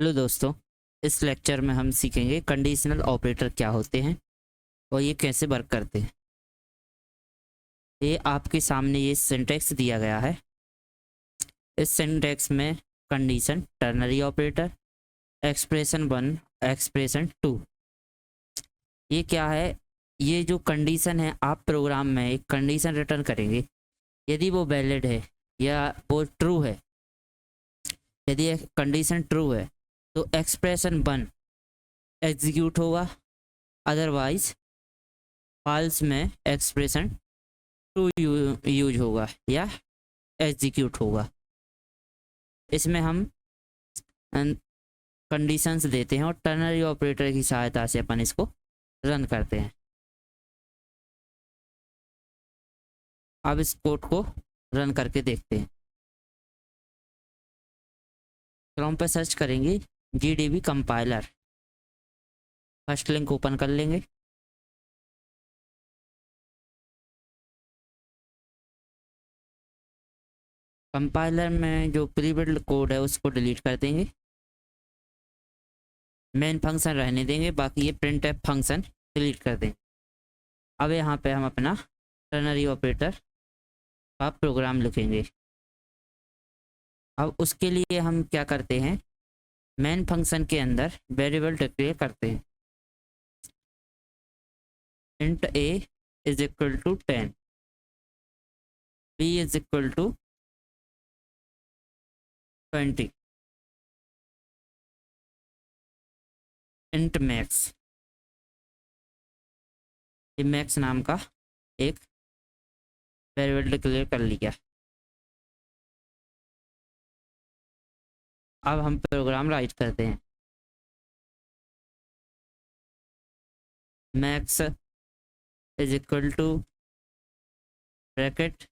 Hello दोस्तों। इस lecture में हम सीखेंगे कंडीशनल ऑपरेटर क्या होते हैं और ये कैसे वर्क करते हैं। ये आपके सामने ये सिंटैक्स दिया गया है। इस सिंटैक्स में condition, ternary operator, expression one, expression two, ये क्या है। ये जो कंडीशन है, आप प्रोग्राम में एक कंडीशन रिटर्न करेंगे। यदि वो वैलिड है या वो ट्रू है, यदि एक कंडीशन ट्रू है तो एक्सप्रेशन वन एग्जीक्यूट होगा, अदरवाइज फॉल्स में एक्सप्रेशन टू यूज होगा या एग्जीक्यूट होगा। इसमें हम कंडीशंस देते हैं और टर्नरी ऑपरेटर की सहायता से अपन इसको रन करते हैं। अब इस कोड को रन करके देखते हैं। क्रोम पर सर्च करेंगे GDB compiler. First link open कर लेंगे। कंपाइलर में जो प्री बिल्ड कोड है उसको डिलीट कर देंगे। मेन फंक्शन रहने देंगे, बाकी ये printf फंक्शन डिलीट कर देंगे। अब यहाँ पे हम अपना टर्नरी ऑपरेटर का प्रोग्राम लिखेंगे। अब उसके लिए हम क्या करते हैं, मेन फंक्शन के अंदर वेरिएबल डिक्लेयर करते हैं। Int a is equal to 10, b is equal to 20, int max, ये मैक्स नाम का एक वेरिएबल डिक्लेयर कर लिया। अब हम प्रोग्राम राइट करते हैं। Max is equal to bracket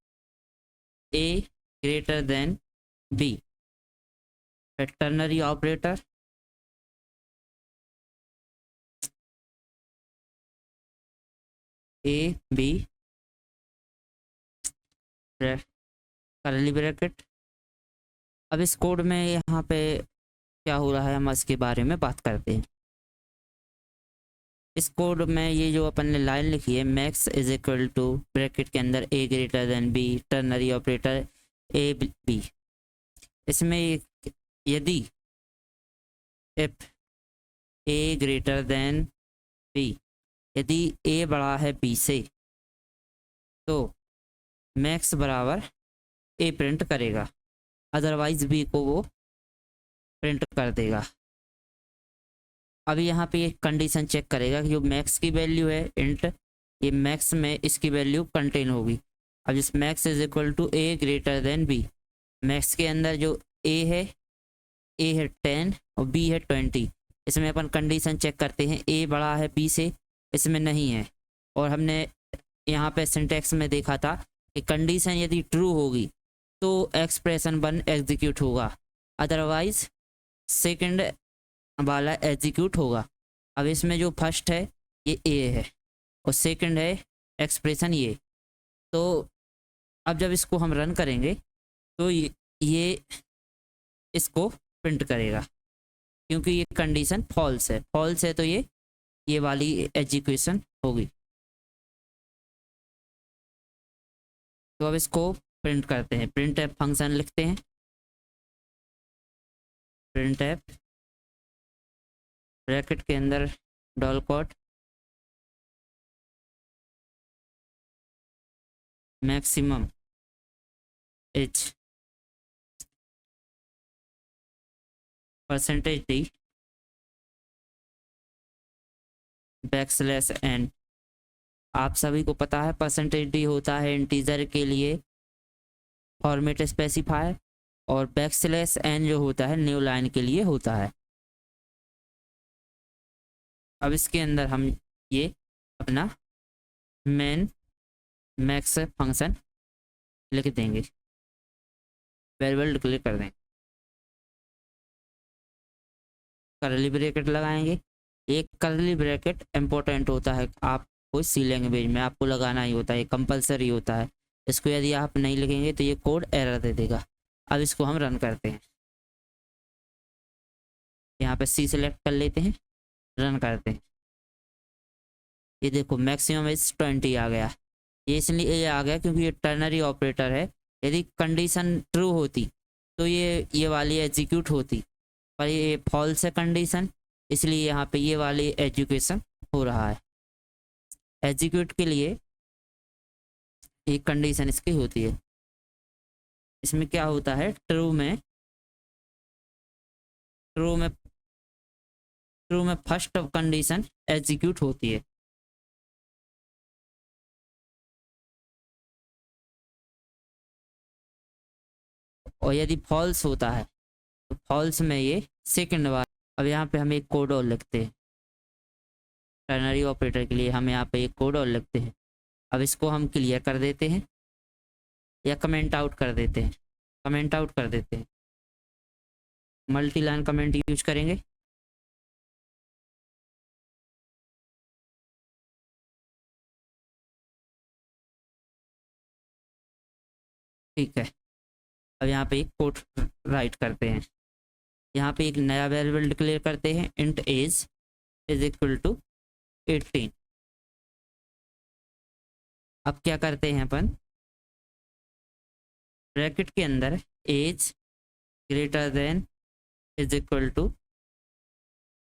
a greater than b, ternary operator a b करली ब्रैकेट। अब इस कोड में यहाँ पे क्या हो रहा है, हम इसके बारे में बात करते हैं। इस कोड में ये जो अपन ने लाइन लिखी है, max is equal to bracket के अंदर a greater than b, ternary operator a b, इसमें यदि if a greater than b, यदि a बड़ा है b से, तो मैक्स बराबर a प्रिंट करेगा, अदरवाइज b को वो प्रिंट कर देगा। अभी यहाँ पे एक कंडीशन चेक करेगा कि जो मैक्स की वैल्यू है इंट, ये मैक्स में इसकी वैल्यू कंटेन होगी। अब जिस max is equal to a greater than b, max के अंदर जो a है 10 और b है 20। इसमें अपन कंडीशन चेक करते हैं, a बड़ा है b से, इसमें नहीं है। और हमने यहाँ पे सिंटैक्स में देखा था कि कंडीशन यदि ट्रू होगी तो एक्सप्रेशन वन एग्जीक्यूट होगा, अदरवाइज सेकंड वाला एग्जीक्यूट होगा। अब इसमें जो फर्स्ट है ये a है और सेकंड है एक्सप्रेशन ये। तो अब जब इसको हम रन करेंगे तो ये इसको प्रिंट करेगा, क्योंकि ये कंडीशन फॉल्स है। फॉल्स है तो ये वाली एग्जीक्यूशन होगी। तो अब इसको प्रिंट करते हैं। printf फंक्शन लिखते हैं। printf ब्रैकेट के अंदर double quote maximum H percentage D backslash N. आप सभी को पता है परसेंटेज डी होता है इंटीजर के लिए फॉर्मेट स्पेसिफायर, और बैकस्लैश एन जो होता है न्यू लाइन के लिए होता है। अब इसके अंदर हम ये अपना मेन मैक्स फंक्शन लिख देंगे, वेरिएबल डिक्लेयर कर देंगे, करली ब्रैकेट लगाएंगे। एक करली ब्रैकेट इम्पोर्टेंट होता है, आपको सी लैंग्वेज में आपको लगाना ही होता है, कंपलसरी होता है। इसको यदि आप नहीं लिखेंगे तो ये कोड एरर दे देगा। अब इसको हम रन करते हैं। यहाँ पे सी सेलेक्ट कर लेते हैं, रन करते हैं। ये देखो मैक्सिमम इज 20 आ गया। ये इसलिए आ गया क्योंकि ये टर्नरी ऑपरेटर है। यदि कंडीशन ट्रू होती तो ये वाली एग्जीक्यूट होती, पर ये फॉल्स है कंडीशन, इसलिए यहाँ पे ये वाली एजुकेशन हो रहा है। एग्जीक्यूट के लिए एक कंडीशन इसकी होती है। इसमें क्या होता है, ट्रू में फर्स्ट कंडीशन एग्जीक्यूट होती है। और यदि फॉल्स होता है तो फॉल्स में ये सेकंड बार। अब यहाँ पे हम एक कोड और लिखते हैं टर्नरी ऑपरेटर के लिए, हम यहाँ पे एक कोड और लिखते हैं। अब इसको हम क्लियर कर देते हैं या कमेंट आउट कर देते हैं। कमेंट आउट कर देते हैं, मल्टी लाइन कमेंट यूज करेंगे। ठीक है, अब यहाँ पे एक कोड राइट करते हैं। यहाँ पे एक नया वेरिएबल डिक्लेयर करते हैं, int age is equal to 18। अब क्या करते हैं अपन, ब्रैकेट के अंदर age greater than is equal to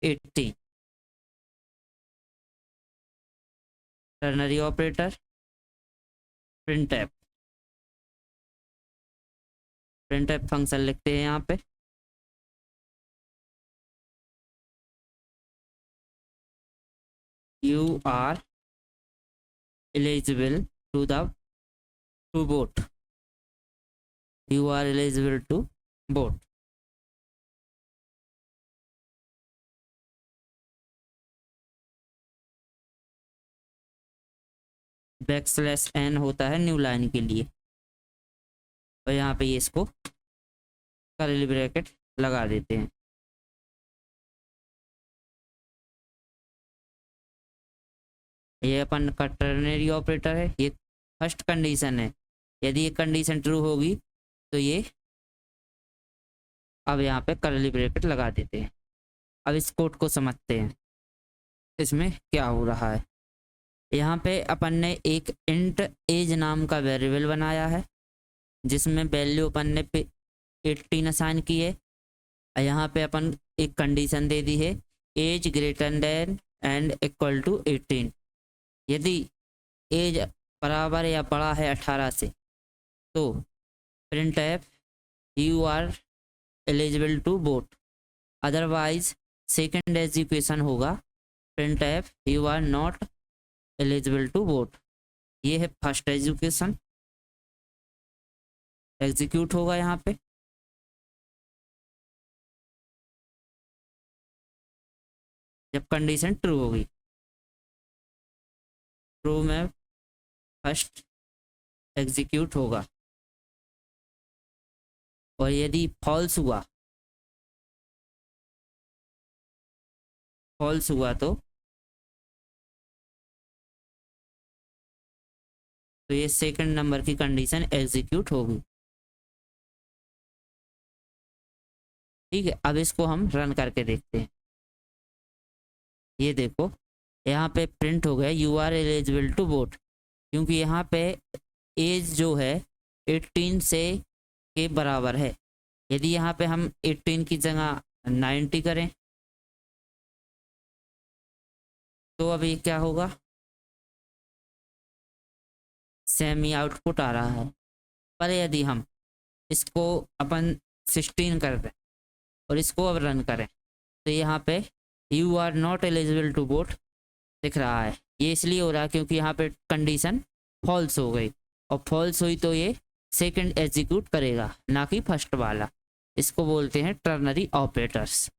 18, ternary operator printf function लिखते हैं यहाँ पे। You are eligible to vote, you are eligible to vote. \n होता है न्यू लाइन के लिए, और यहाँ पे ये इसको कर्ली ब्रैकेट लगा देते हैं। ये अपन का टर्नरी ऑपरेटर है, ये फर्स्ट कंडीशन है। यदि ये कंडीशन ट्रू होगी तो ये, अब यहाँ पे कर्ली ब्रैकेट लगा देते हैं। अब इस कोड को समझते हैं, इसमें क्या हो रहा है। यहाँ पे अपन ने एक इंट एज नाम का वेरिएबल बनाया है, जिसमें वैल्यू अपन ने 18 असाइन की है। यहाँ पे अपन एक कंडीशन दे दी है, age greater than and equal to 18। यदि एज बराबर या बड़ा है 18 से तो printf you are eligible to vote, otherwise second education होगा printf you are not eligible to vote. ये है फर्स्ट एजुकेशन, एग्जीक्यूट होगा यहाँ पे। जब कंडीशन ट्रू होगी, ट्रू में फर्स्ट एग्जीक्यूट होगा, और यदि फॉल्स हुआ तो ये सेकंड नंबर की कंडीशन एग्जीक्यूट होगी। ठीक है, अब इसको हम रन करके देखते हैं। ये देखो यहाँ पे प्रिंट हो गया you are eligible to vote, क्योंकि यहाँ पे एज जो है 18 से के बराबर है। यदि यहाँ पे हम 18 की जगह 90 करें तो अब ये क्या होगा, सेमी आउटपुट आ रहा है। पर यदि हम इसको अपन 16 कर दें और इसको अब रन करें तो यहाँ पे you are not eligible to vote दिख रहा है। ये इसलिए हो रहा है क्योंकि यहाँ पे कंडीशन फॉल्स हो गई, और फॉल्स हुई तो ये सेकंड एग्जीक्यूट करेगा, ना कि फर्स्ट वाला। इसको बोलते हैं टर्नरी ऑपरेटर्स।